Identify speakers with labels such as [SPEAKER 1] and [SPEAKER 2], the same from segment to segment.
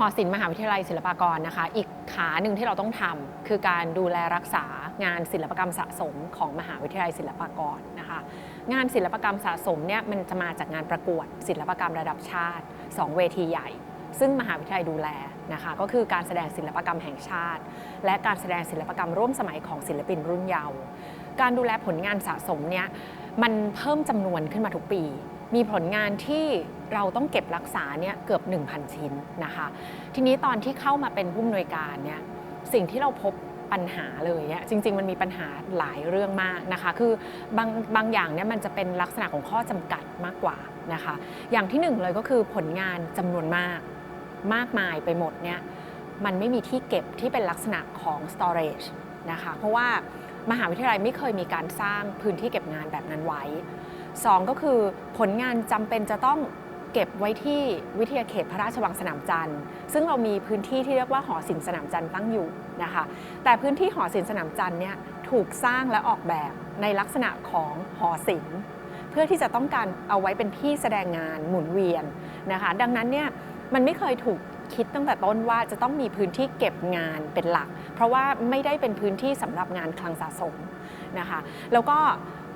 [SPEAKER 1] อศิลป์มหาวิทยาลัยศิลปากรนะคะอีกขาหนึ่งที่เราต้องทำคือการดูแลรักษางานศิลปกรรมสะสมของมหาวิทยาลัยศิลปากรนะคะงานศิลปกรรมสะสมเนี่ยมันจะมาจากงานประกวดศิลปกรรมระดับชาติ2เวทีใหญ่ซึ่งมหาวิทยาลัยดูแลนะคะก็คือการแสดงศิลปกรรมแห่งชาติและการแสดงศิลปกรรมร่วมสมัยของศิลปินรุ่นเยาว์การดูแลผลงานสะสมเนี่ยมันเพิ่มจำนวนขึ้นมาทุกปีมีผลงานที่เราต้องเก็บรักษาเนี่ยเกือบ 1,000 ชิ้นนะคะทีนี้ตอนที่เข้ามาเป็นผู้อำนวยการเนี่ยสิ่งที่เราพบปัญหาเลยเนี่ยจริงๆมันมีปัญหาหลายเรื่องมากนะคะคือบางอย่างเนี่ยมันจะเป็นลักษณะของข้อจำกัดมากกว่านะคะอย่างที่หนึ่งเลยก็คือผลงานจำนวนมากมายไปหมดเนี่ยมันไม่มีที่เก็บที่เป็นลักษณะของ storage นะคะเพราะว่ามหาวิทยาลัยไม่เคยมีการสร้างพื้นที่เก็บงานแบบนั้นไว้2ก็คือผลงานจำเป็นจะต้องเก็บไว้ที่วิทยาเขตพระราชวังสนามจันทร์ซึ่งเรามีพื้นที่ที่เรียกว่าหอศิลป์สนามจันทร์ตั้งอยู่นะคะแต่พื้นที่หอศิลป์สนามจันทร์เนี่ยถูกสร้างและออกแบบในลักษณะของหอศิลป์เพื่อที่จะต้องการเอาไว้เป็นที่แสดงงานหมุนเวียนนะคะดังนั้นเนี่ยมันไม่เคยถูกคิดตั้งแต่ต้นว่าจะต้องมีพื้นที่เก็บงานเป็นหลักเพราะว่าไม่ได้เป็นพื้นที่สำหรับงานคลังสะสมนะคะแล้วก็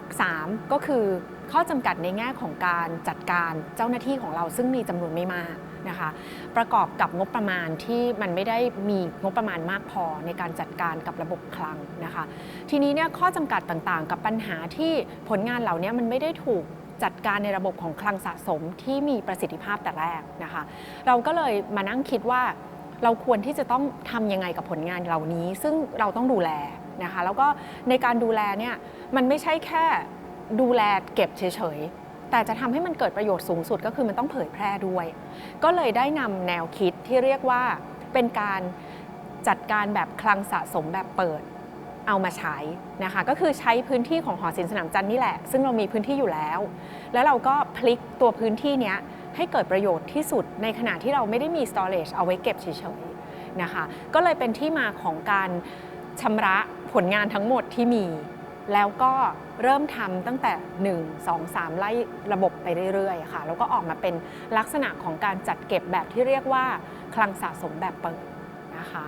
[SPEAKER 1] 3ก็คือข้อจำกัดในแง่ของการจัดการเจ้าหน้าที่ของเราซึ่งมีจำนวนไม่มากนะคะประกอบกับงบประมาณที่มันไม่ได้มีงบประมาณมากพอในการจัดการกับระบบคลังนะคะทีนี้เนี่ยข้อจำกัดต่างๆกับปัญหาที่ผลงานเหล่านี้มันไม่ได้ถูกจัดการในระบบของคลังสะสมที่มีประสิทธิภาพแต่แรกนะคะเราก็เลยมานั่งคิดว่าเราควรที่จะต้องทำยังไงกับผลงานเหล่านี้ซึ่งเราต้องดูแลนะคะแล้วก็ในการดูแลเนี่ยมันไม่ใช่แค่ดูแลเก็บเฉยๆแต่จะทำให้มันเกิดประโยชน์สูงสุดก็คือมันต้องเผยแพร่ด้วยก็เลยได้นำแนวคิดที่เรียกว่าเป็นการจัดการแบบคลังสะสมแบบเปิดเอามาใช้นะคะก็คือใช้พื้นที่ของหอศิลป์สนามจันทร์นี่แหละซึ่งเรามีพื้นที่อยู่แล้วเราก็พลิกตัวพื้นที่นี้ให้เกิดประโยชน์ที่สุดในขณะที่เราไม่ได้มี storage เอาไว้เก็บเฉยๆนะคะก็เลยเป็นที่มาของการชำระผลงานทั้งหมดที่มีแล้วก็เริ่มทำตั้งแต่1 2 3ไล่ระบบไปเรื่อยๆค่ะแล้วก็ออกมาเป็นลักษณะของการจัดเก็บแบบที่เรียกว่าคลังสะสมแบบเปิดนะคะ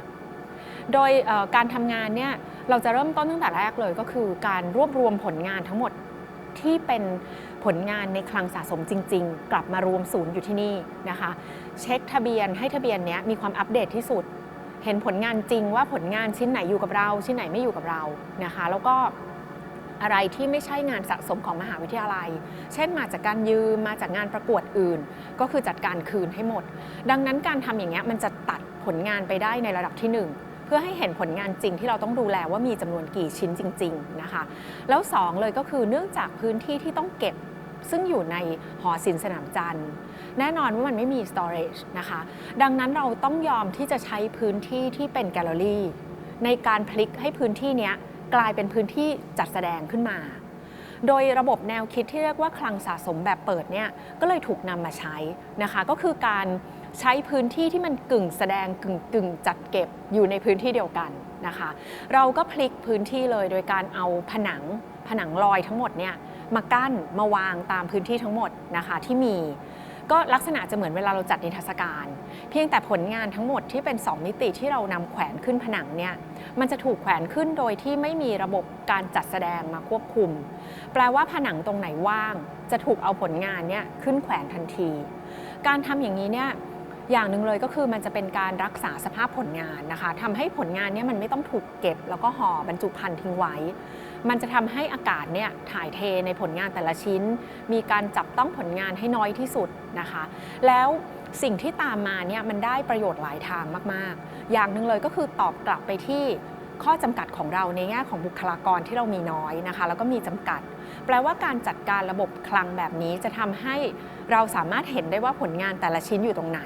[SPEAKER 1] โดยการทำงานเนี่ยเราจะเริ่มต้นตั้งแต่แรกเลยก็คือการรวบรวมผลงานทั้งหมดที่เป็นผลงานในคลังสะสมจริงๆกลับมารวมศูนย์อยู่ที่นี่นะคะเช็คทะเบียนให้ทะเบียนนี้มีความอัปเดตที่สุดเห็นผลงานจริงว่าผลงานชิ้นไหนอยู่กับเราชิ้นไหนไม่อยู่กับเรานะคะแล้วก็อะไรที่ไม่ใช่งานสะสมของมหาวิทยาลัยเช่นมาจากการยืมมาจากงานประกวดอื่นก็คือจัดการคืนให้หมดดังนั้นการทำอย่างเงี้ยมันจะตัดผลงานไปได้ในระดับที่1เพื่อให้เห็นผลงานจริงที่เราต้องดูแลว่ามีจำนวนกี่ชิ้นจริงๆนะคะแล้ว2เลยก็คือเนื่องจากพื้นที่ที่ต้องเก็บซึ่งอยู่ในหอศิลป์สนามจันทร์แน่นอนว่ามันไม่มี storage นะคะดังนั้นเราต้องยอมที่จะใช้พื้นที่ที่เป็นแกลเลอรี่ในการพลิกให้พื้นที่นี้กลายเป็นพื้นที่จัดแสดงขึ้นมาโดยระบบแนวคิดที่เรียกว่าคลังสะสมแบบเปิดเนี่ยก็เลยถูกนำมาใช้นะคะก็คือการใช้พื้นที่ที่มันกึ่งแสดงกึ่งจัดเก็บอยู่ในพื้นที่เดียวกันนะคะเราก็พลิกพื้นที่เลยโดยการเอาผนังลอยทั้งหมดเนี่ยมากั้นมาวางตามพื้นที่ทั้งหมดนะคะที่มีก็ลักษณะจะเหมือนเวลาเราจัดนิทรรศการเพียงแต่ผลงานทั้งหมดที่เป็น2มิติที่เรานำแขวนขึ้นผนังเนี่ยมันจะถูกแขวนขึ้นโดยที่ไม่มีระบบการจัดแสดงมาควบคุมแปลว่าผนังตรงไหนว่างจะถูกเอาผลงานเนี่ยขึ้นแขวนทันทีการทำอย่างนี้เนี่ยอย่างหนึ่งเลยก็คือมันจะเป็นการรักษาสภาพผลงานนะคะทำให้ผลงานเนี่ยมันไม่ต้องถูกเก็บแล้วก็ห่อบรรจุภัณฑ์ทิ้งไว้มันจะทำให้อากาศเนี่ยถ่ายเทในผลงานแต่ละชิ้นมีการจับต้องผลงานให้น้อยที่สุดนะคะแล้วสิ่งที่ตามมาเนี่ยมันได้ประโยชน์หลายทางมากๆอย่างหนึ่งเลยก็คือตอบกลับไปที่ข้อจำกัดของเราในแง่ของบุคลากรที่เรามีน้อยนะคะแล้วก็มีจำกัดแปลว่าการจัดการระบบคลังแบบนี้จะทำให้เราสามารถเห็นได้ว่าผลงานแต่ละชิ้นอยู่ตรงไหน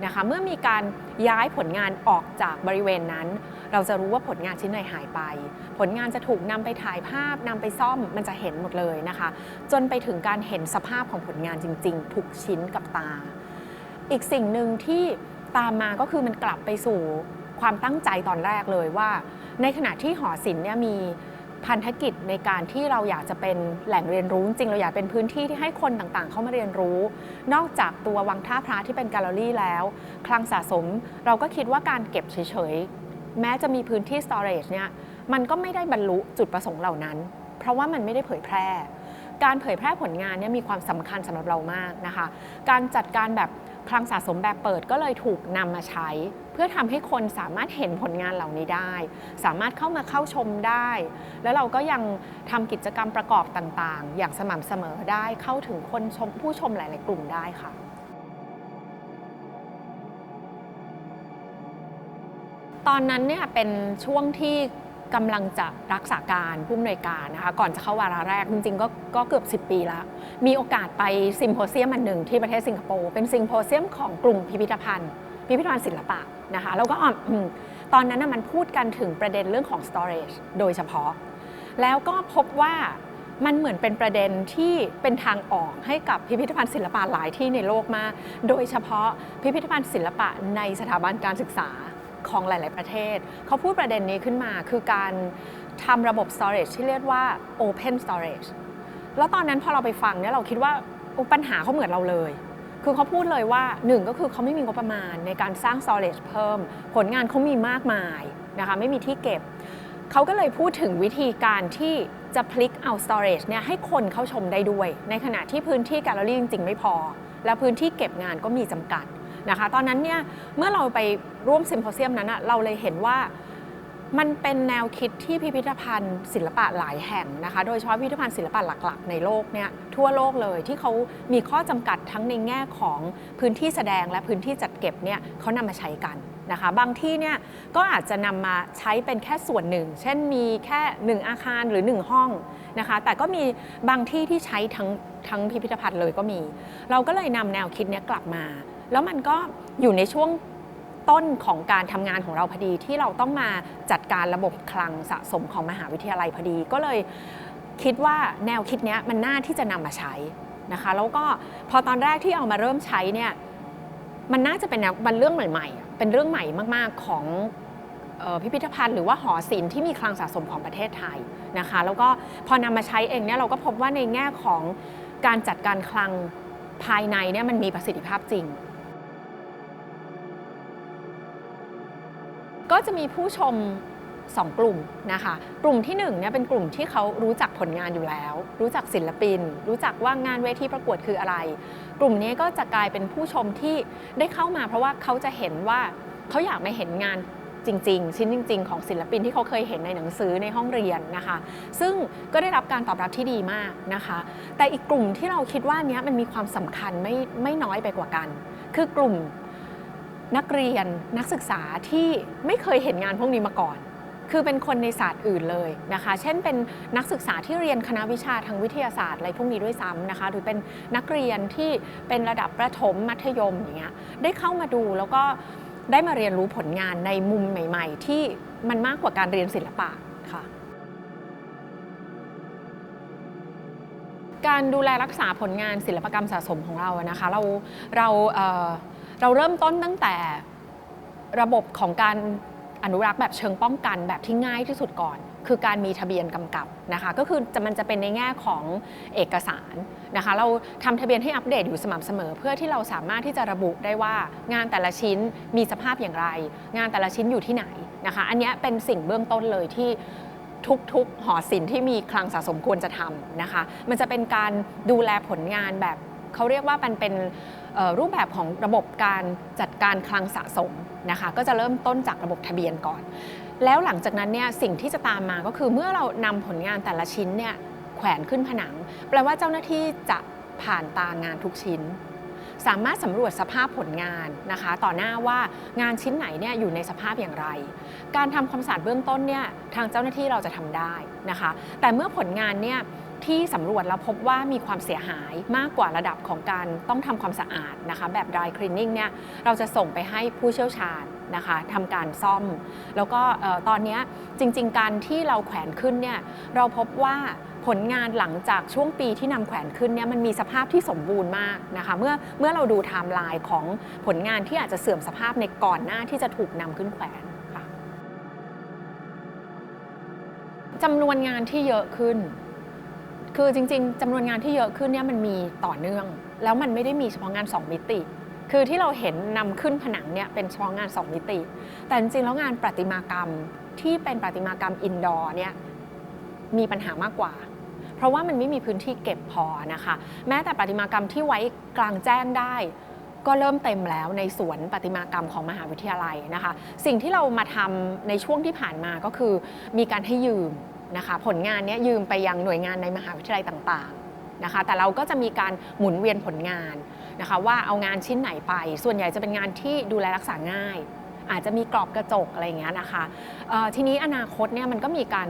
[SPEAKER 1] นะคะเมื่อมีการย้ายผลงานออกจากบริเวณนั้นเราจะรู้ว่าผลงานชิ้นไหนหายไปผลงานจะถูกนำไปถ่ายภาพนำไปซ่อมมันจะเห็นหมดเลยนะคะจนไปถึงการเห็นสภาพของผลงานจริงๆทุกชิ้นกับตาอีกสิ่งหนึ่งที่ตามมาก็คือมันกลับไปสู่ความตั้งใจตอนแรกเลยว่าในขณะที่หอศิลป์เนี่ยมี พันธกิจในการที่เราอยากจะเป็นแหล่งเรียนรู้จริงเราอยากเป็นพื้นที่ที่ให้คนต่างๆเข้ามาเรียนรู้นอกจากตัววังท่าพระที่เป็นแกลเลอรี่แล้วคลังสะสมเราก็คิดว่าการเก็บเฉยๆแม้จะมีพื้นที่ storage เนี่ยมันก็ไม่ได้บรรลุจุดประสงค์เหล่านั้นเพราะว่ามันไม่ได้เผยแพร่การเผยแพร่ผลงานเนี่ยมีความสำคัญสำหรับเรามากนะคะการจัดการแบบคลังสะสมแบบเปิดก็เลยถูกนำมาใช้เพื่อทำให้คนสามารถเห็นผลงานเหล่านี้ได้สามารถเข้ามาเข้าชมได้แล้วเราก็ยังทำกิจกรรมประกอบต่างๆอย่างสม่ำเสมอได้เข้าถึงคนชมผู้ชมหลายๆกลุ่มได้ค่ะตอนนั้นเนี่ยเป็นช่วงที่กำลังจะรักษาการผู้อำนวยการนะคะก่อนจะเข้าวาระแรกจริงๆก็เกือบ10 ปีแล้วมีโอกาสไปซิมโพเซียมอันหนึ่งที่ประเทศสิงคโปร์เป็นซิมโพเซียมของกลุ่มพิพิธภัณฑ์ศิลปะนะคะแล้วก็ตอนนั้นมันพูดกันถึงประเด็นเรื่องของ storage โดยเฉพาะแล้วก็พบว่ามันเหมือนเป็นประเด็นที่เป็นทางออกให้กับพิพิธภัณฑ์ศิลปะหลายที่ในโลกมากโดยเฉพาะพิพิธภัณฑ์ศิลปะในสถาบันการศึกษาของหลายๆประเทศเขาพูดประเด็นนี้ขึ้นมาคือการทำระบบ storage ที่เรียกว่า open storage แล้วตอนนั้นพอเราไปฟังเนี่ยเราคิดว่าปัญหาเขาเหมือนเราเลยคือเขาพูดเลยว่า1ก็คือเขาไม่มีงบประมาณในการสร้าง storage เพิ่มผลงานเขามีมากมายนะคะไม่มีที่เก็บเขาก็เลยพูดถึงวิธีการที่จะพลิกเอา storage เนี่ยให้คนเข้าชมได้ด้วยในขณะที่พื้นที่แกลเลอรี่จริงๆไม่พอและพื้นที่เก็บงานก็มีจำกัดนะคะตอนนั้นเนี่ยเมื่อเราไปร่วมซิมโพเซียมนั้นเราเลยเห็นว่ามันเป็นแนวคิดที่พิพิธภัณฑ์ศิลปะหลายแห่งนะคะโดยเฉพาะพิพิธภัณฑ์ศิลปะหลักๆในโลกเนี่ยทั่วโลกเลยที่เขามีข้อจำกัดทั้งในแง่ของพื้นที่แสดงและพื้นที่จัดเก็บเนี่ยเขานำมาใช้กันนะคะบางที่เนี่ยก็อาจจะนำมาใช้เป็นแค่ส่วนหนึ่งเช่นมีแค่1อาคารหรือ1ห้องนะคะแต่ก็มีบางที่ที่ใช้ทั้งพิพิธภัณฑ์เลยก็มีเราก็เลยนำแนวคิดนี้กลับมาแล้วมันก็อยู่ในช่วงต้นของการทำงานของเราพอดีที่เราต้องมาจัดการระบบคลังสะสมของมหาวิทยาลัยพอดีก็เลยคิดว่าแนวคิดนี้มันน่าที่จะนำมาใช้นะคะแล้วก็พอตอนแรกที่เอามาเริ่มใช้เนี่ยมันน่าจะเป็นเรื่องใหม่ๆเป็นเรื่องใหม่มากๆของพิพิธภัณฑ์หรือว่าหอศิลป์ที่มีคลังสะสมของประเทศไทยนะคะแล้วก็พอนำมาใช้เองเนี่ยเราก็พบว่าในแง่ของการจัดการคลังภายในเนี่ยมันมีประสิทธิภาพจริงก็จะมีผู้ชม2 กลุ่มนะคะกลุ่มที่1เนี่ยเป็นกลุ่มที่เขารู้จักผลงานอยู่แล้วรู้จักศิลปินรู้จักว่างานเวทีประกวดคืออะไรกลุ่มนี้ก็จะกลายเป็นผู้ชมที่ได้เข้ามาเพราะว่าเขาจะเห็นว่าเขาอยากมาเห็นงานจริงๆชิ้นจริงๆของศิลปินที่เขาเคยเห็นในหนังสือในห้องเรียนนะคะซึ่งก็ได้รับการตอบรับที่ดีมากนะคะแต่อีกกลุ่มที่เราคิดว่านี้มันมีความสำคัญไม่น้อยไปกว่ากันคือกลุ่มนักเรียนนักศึกษาที่ไม่เคยเห็นงานพวกนี้มาก่อนคือเป็นคนในศาสตร์อื่นเลยนะคะเช่นเป็นนักศึกษาที่เรียนคณะวิชาทางวิทยาศาสตร์อะไรพวกนี้ด้วยซ้ำนะคะหรือเป็นนักเรียนที่เป็นระดับประถมมัธยมอย่างเงี้ยได้เข้ามาดูแล้วก็ได้มาเรียนรู้ผลงานในมุมใหม่ๆที่มันมากกว่าการเรียนศิลปะค่ะการดูแลรักษาผลงานศิลปกรรมสะสมของเรานะคะเราเริ่มต้นตั้งแต่ระบบของการอนุรักษ์แบบเชิงป้องกันแบบที่ง่ายที่สุดก่อนคือการมีทะเบียนกำกับนะคะก็คือมันจะเป็นในแง่ของเอกสารนะคะเราทำทะเบียนให้อัปเดตอยู่สม่ำเสมอเพื่อที่เราสามารถที่จะระบุได้ว่างานแต่ละชิ้นมีสภาพอย่างไรงานแต่ละชิ้นอยู่ที่ไหนนะคะอันนี้เป็นสิ่งเบื้องต้นเลยที่ทุกหอศิลป์ที่มีคลังสะสมควรจะทำนะคะมันจะเป็นการดูแลผลงานแบบเขาเรียกว่ามันเป็นรูปแบบของระบบการจัดการคลังสะสมนะคะก็จะเริ่มต้นจากระบบทะเบียนก่อนแล้วหลังจากนั้นเนี่ยสิ่งที่จะตามมาก็คือเมื่อเรานำผลงานแต่ละชิ้นเนี่ยแขวนขึ้นผนังแปลว่าเจ้าหน้าที่จะผ่านตางานทุกชิ้นสามารถสำรวจสภาพผลงานนะคะต่อหน้าว่างานชิ้นไหนเนี่ยอยู่ในสภาพอย่างไรการทำความสะอาดเบื้องต้นเนี่ยทางเจ้าหน้าที่เราจะทำได้นะคะแต่เมื่อผลงานเนี่ยที่สำรวจแล้วพบว่ามีความเสียหายมากกว่าระดับของการต้องทำความสะอาดนะคะแบบ dry cleaning เนี่ยเราจะส่งไปให้ผู้เชี่ยวชาญนะคะทำการซ่อมแล้วก็ตอนนี้จริงๆการที่เราแขวนขึ้นเนี่ยเราพบว่าผลงานหลังจากช่วงปีที่นำแขวนขึ้นเนี่ยมันมีสภาพที่สมบูรณ์มากนะคะเมื่อเราดูไทม์ไลน์ของผลงานที่อาจจะเสื่อมสภาพในก่อนหน้าที่จะถูกนำขึ้นแขวนจ จำนวนงานที่เยอะขึ้นคือจริงๆจำนวนงานที่เยอะขึ้นเนี่ยมันมีต่อเนื่องแล้วมันไม่ได้มีเฉพาะงาน2มิติคือที่เราเห็นนำขึ้นผนังเนี่ยเป็นเฉพาะงาน2มิติแต่จริงๆแล้วงานประติมากรรมที่เป็นประติมากรรมอินดอร์เนี่ยมีปัญหามากกว่าเพราะว่ามันไม่มีพื้นที่เก็บพอนะคะแม้แต่ประติมากรรมที่ไว้กลางแจ้งได้ก็เริ่มเต็มแล้วในสวนประติมากรรมของมหาวิทยาลัยนะคะสิ่งที่เรามาทำในช่วงที่ผ่านมาก็คือมีการให้ยืมนะคะผลงานนี้ยืมไปยังหน่วยงานในมหาวิทยาลัยต่างๆนะคะแต่เราก็จะมีการหมุนเวียนผลงานนะคะว่าเอางานชิ้นไหนไปส่วนใหญ่จะเป็นงานที่ดูแลรักษาง่ายอาจจะมีกรอบกระจกอะไรอย่างเงี้ยนะคะทีนี้อนาคตเนี่ยมันก็มีการ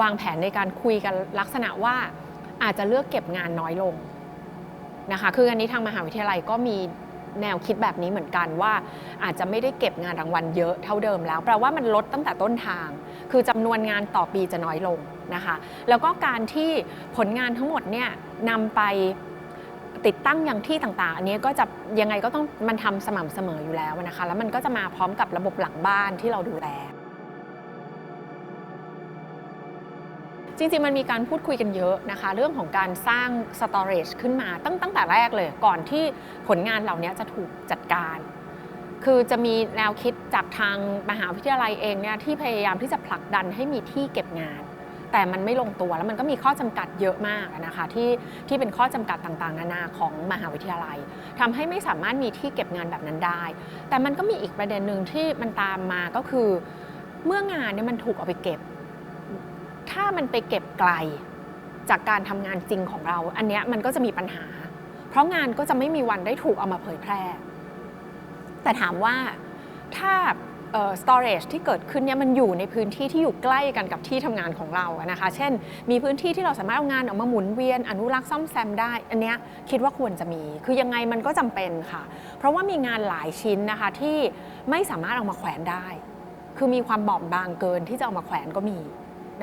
[SPEAKER 1] วางแผนในการคุยกันลักษณะว่าอาจจะเลือกเก็บงานน้อยลงนะคะคืออันนี้ทางมหาวิทยาลัยก็มีแนวคิดแบบนี้เหมือนกันว่าอาจจะไม่ได้เก็บงานรางวัลเยอะเท่าเดิมแล้วแปลว่ามันลดตั้งแต่ต้นทางคือจำนวนงานต่อปีจะน้อยลงนะคะแล้วก็การที่ผลงานทั้งหมดเนี่ยนำไปติดตั้งยังที่ต่างๆอันนี้ก็จะยังไงก็ต้องมันทำสม่ำเสมออยู่แล้วนะคะแล้วมันก็จะมาพร้อมกับระบบหลังบ้านที่เราดูแลจริงๆมันมีการพูดคุยกันเยอะนะคะเรื่องของการสร้าง storage ขึ้นมาตั้งแต่แรกเลยก่อนที่ผลงานเหล่านี้จะถูกจัดการคือจะมีแนวคิดจากทางมหาวิทยาลัยเองเนี่ยที่พยายามที่จะผลักดันให้มีที่เก็บงานแต่มันไม่ลงตัวแล้วมันก็มีข้อจำกัดเยอะมากนะคะที่เป็นข้อจำกัดต่างๆนานาของมหาวิทยาลัยทำให้ไม่สามารถมีที่เก็บงานแบบนั้นได้แต่มันก็มีอีกประเด็นหนึ่งที่มันตามมาก็คือเมื่องานเนี่ยมันถูกเอาไปเก็บถ้ามันไปเก็บไกลจากการทำงานจริงของเราอันเนี้ยมันก็จะมีปัญหาเพราะงานก็จะไม่มีวันได้ถูกเอามาเผยแพร่แต่ถามว่าถ้าstorage ที่เกิดขึ้นเนี่ยมันอยู่ในพื้นที่ที่อยู่ใกล้กันกับที่ทำงานของเรานะคะเช่นมีพื้นที่ที่เราสามารถเอางานออกมาหมุนเวียนอนุรักษ์ซ่อมแซมได้อันเนี้ยคิดว่าควรจะมีคือยังไงมันก็จำเป็นค่ะเพราะว่ามีงานหลายชิ้นนะคะที่ไม่สามารถเอามาแขวนได้คือมีความบอบบางเกินที่จะเอามาแขวนก็มี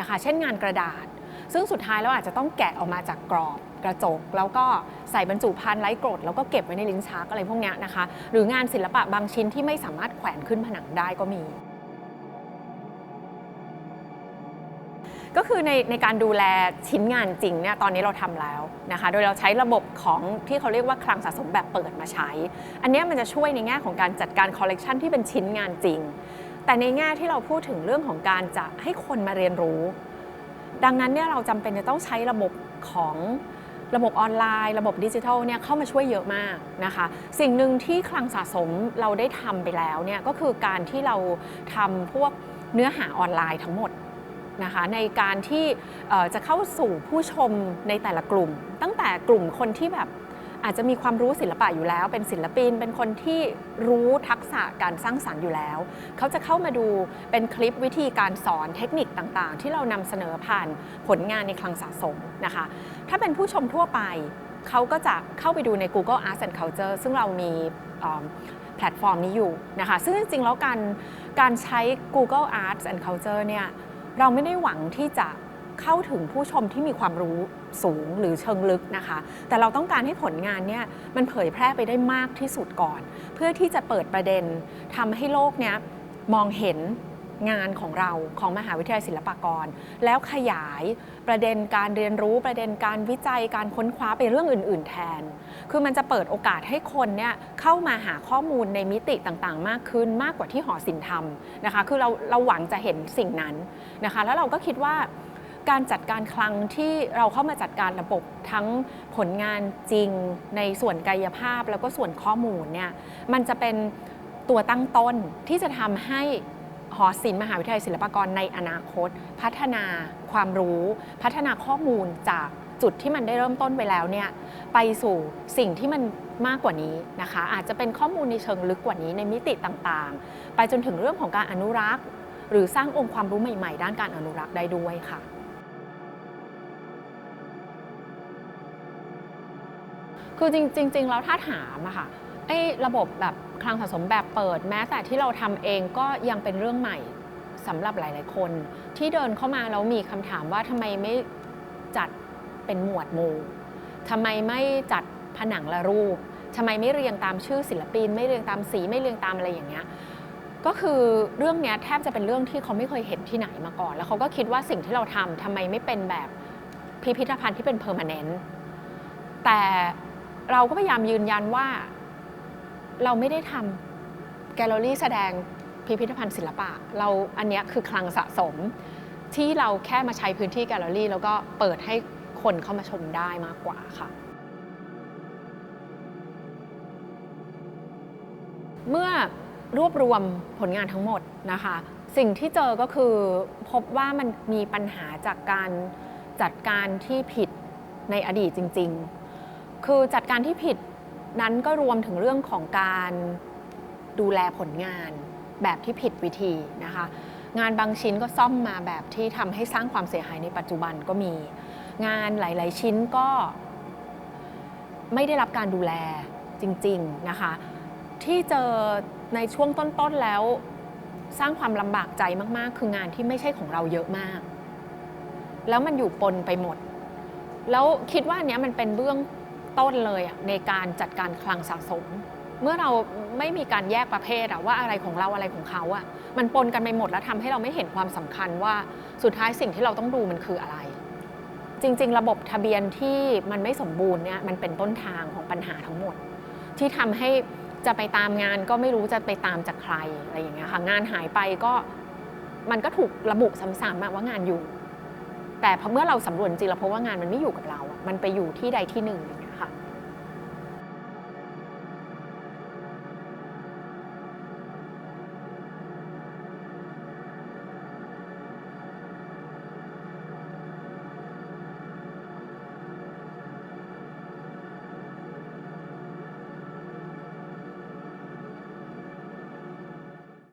[SPEAKER 1] นะคะเช่นงานกระดาษซึ่งสุดท้ายแล้วอาจจะต้องแกะออกมาจากกรอบกระจกแล้วก็ใส่บรรจุภัณฑ์ไร้กรดแล้วก็เก็บไว้ในลิ้นชักอะไรพวกนี้นะคะหรืองานศิลปะบางชิ้นที่ไม่สามารถแขวนขึ้นผนังได้ก็มีก็คือในการดูแลชิ้นงานจริงเนี่ยตอนนี้เราทำแล้วนะคะโดยเราใช้ระบบของที่เขาเรียกว่าคลังสะสมแบบเปิดมาใช้อันนี้มันจะช่วยในแง่ของการจัดการคอลเลกชันที่เป็นชิ้นงานจริงแต่ในแง่ที่เราพูดถึงเรื่องของการจะให้คนมาเรียนรู้ดังนั้นเนี่ยเราจำเป็นจะต้องใช้ระบบของระบบออนไลน์ระบบดิจิทัลเนี่ยเข้ามาช่วยเยอะมากนะคะสิ่งหนึ่งที่คลังสะสมเราได้ทำไปแล้วเนี่ยก็คือการที่เราทำพวกเนื้อหาออนไลน์ทั้งหมดนะคะในการที่จะเข้าสู่ผู้ชมในแต่ละกลุ่มตั้งแต่กลุ่มคนที่แบบอาจจะมีความรู้ศิลปะอยู่แล้วเป็นศิลปินเป็นคนที่รู้ทักษะการสร้างสรรค์อยู่แล้วเขาจะเข้ามาดูเป็นคลิปวิธีการสอนเทคนิคต่างๆที่เรานำเสนอผ่านผลงานในคลังสะสมนะคะถ้าเป็นผู้ชมทั่วไปเขาก็จะเข้าไปดูใน Google Arts and Culture ซึ่งเรามีแพลตฟอร์มนี้อยู่นะคะซึ่งจริงๆแล้วการใช้ Google Arts and Culture เนี่ยเราไม่ได้หวังที่จะเข้าถึงผู้ชมที่มีความรู้สูงหรือเชิงลึกนะคะแต่เราต้องการให้ผลงานเนี่ยมันเผยแพร่ไปได้มากที่สุดก่อนเพื่อที่จะเปิดประเด็นทำให้โลกเนี้ยมองเห็นงานของเราของมหาวิทยาลัยศิลปากรแล้วขยายประเด็นการเรียนรู้ประเด็นการวิจัยการค้นคว้าไปเรื่องอื่นๆแทนคือมันจะเปิดโอกาสให้คนเนี่ยเข้ามาหาข้อมูลในมิติต่างๆมากขึ้นมากกว่าที่หอศิลป์ทำนะคะคือเราหวังจะเห็นสิ่งนั้นนะคะแล้วเราก็คิดว่าการจัดการคลังที่เราเข้ามาจัดการระบบทั้งผลงานจริงในส่วนกายภาพแล้วก็ส่วนข้อมูลเนี่ยมันจะเป็นตัวตั้งต้นที่จะทำให้หอศิลป์มหาวิทยาลัยศิลปากรในอนาคตพัฒนาความรู้พัฒนาข้อมูลจากจุดที่มันได้เริ่มต้นไปแล้วเนี่ยไปสู่สิ่งที่มันมากกว่านี้นะคะอาจจะเป็นข้อมูลในเชิงลึกกว่านี้ในมิติต่างๆไปจนถึงเรื่องของการอนุรักษ์หรือสร้างองค์ความรู้ใหม่ๆด้านการอนุรักษ์ได้ด้วยค่ะคือจริงๆแล้วถ้าถามอะค่ะระบบแบบคลังสะสมแบบเปิดแม้แต่ที่เราทำเองก็ยังเป็นเรื่องใหม่สำหรับหลายๆคนที่เดินเข้ามาแล้วมีคำถามว่าทำไมไม่จัดเป็นหมวดหมู่ทำไมไม่จัดผนังละรูปทำไมไม่เรียงตามชื่อศิลปินไม่เรียงตามสีไม่เรียงตามอะไรอย่างเงี้ย ก็คือเรื่องนี้แทบจะเป็นเรื่องที่เขาไม่เคยเห็นที่ไหนมาก่อนแล้วเขาก็คิดว่าสิ่งที่เราทำไมไม่เป็นแบบพิพิธภัณฑ์ที่เป็นเพอร์มานแนนต์แต่เราก็พยายามยืนยันว่าเราไม่ได้ทำแกลเลอรี่แสดงพิพิธภัณฑ์ศิลปะเราอันนี้คือคลังสะสมที่เราแค่มาใช้พื้นที่แกลเลอรี่แล้วก็เปิดให้คนเข้ามาชมได้มากกว่าค่ะเมื่อรวบรวมผลงานทั้งหมดนะคะสิ่งที่เจอก็คือพบว่ามันมีปัญหาจากการจัดการที่ผิดในอดีตจริงๆคือจัดการที่ผิดนั้นก็รวมถึงเรื่องของการดูแลผลงานแบบที่ผิดวิธีนะคะงานบางชิ้นก็ซ่อมมาแบบที่ทำให้สร้างความเสียหายในปัจจุบันก็มีงานหลายๆชิ้นก็ไม่ได้รับการดูแลจริงๆนะคะที่เจอในช่วงต้นๆแล้วสร้างความลำบากใจมากๆคืองานที่ไม่ใช่ของเราเยอะมากแล้วมันอยู่ปนไปหมดแล้วคิดว่าอันนี้มันเป็นเบื้องต้นเลยในการจัดการคลังสะสมเมื่อเราไม่มีการแยกประเภทว่าอะไรของเราอะไรของเขามันปนกันไปหมดแล้วทำให้เราไม่เห็นความสำคัญว่าสุดท้ายสิ่งที่เราต้องดูมันคืออะไรจริงๆระบบทะเบียนที่มันไม่สมบูรณ์เนี่ยมันเป็นต้นทางของปัญหาทั้งหมดที่ทำให้จะไปตามงานก็ไม่รู้จะไปตามจากใครอะไรอย่างเงี้ยค่ะงานหายไปก็มันก็ถูกระบุซ้ำๆว่างานอยู่แต่พอเมื่อเราสำรวจจริงเราพบว่างานมันไม่อยู่กับเรามันไปอยู่ที่ใดที่หนึ่ง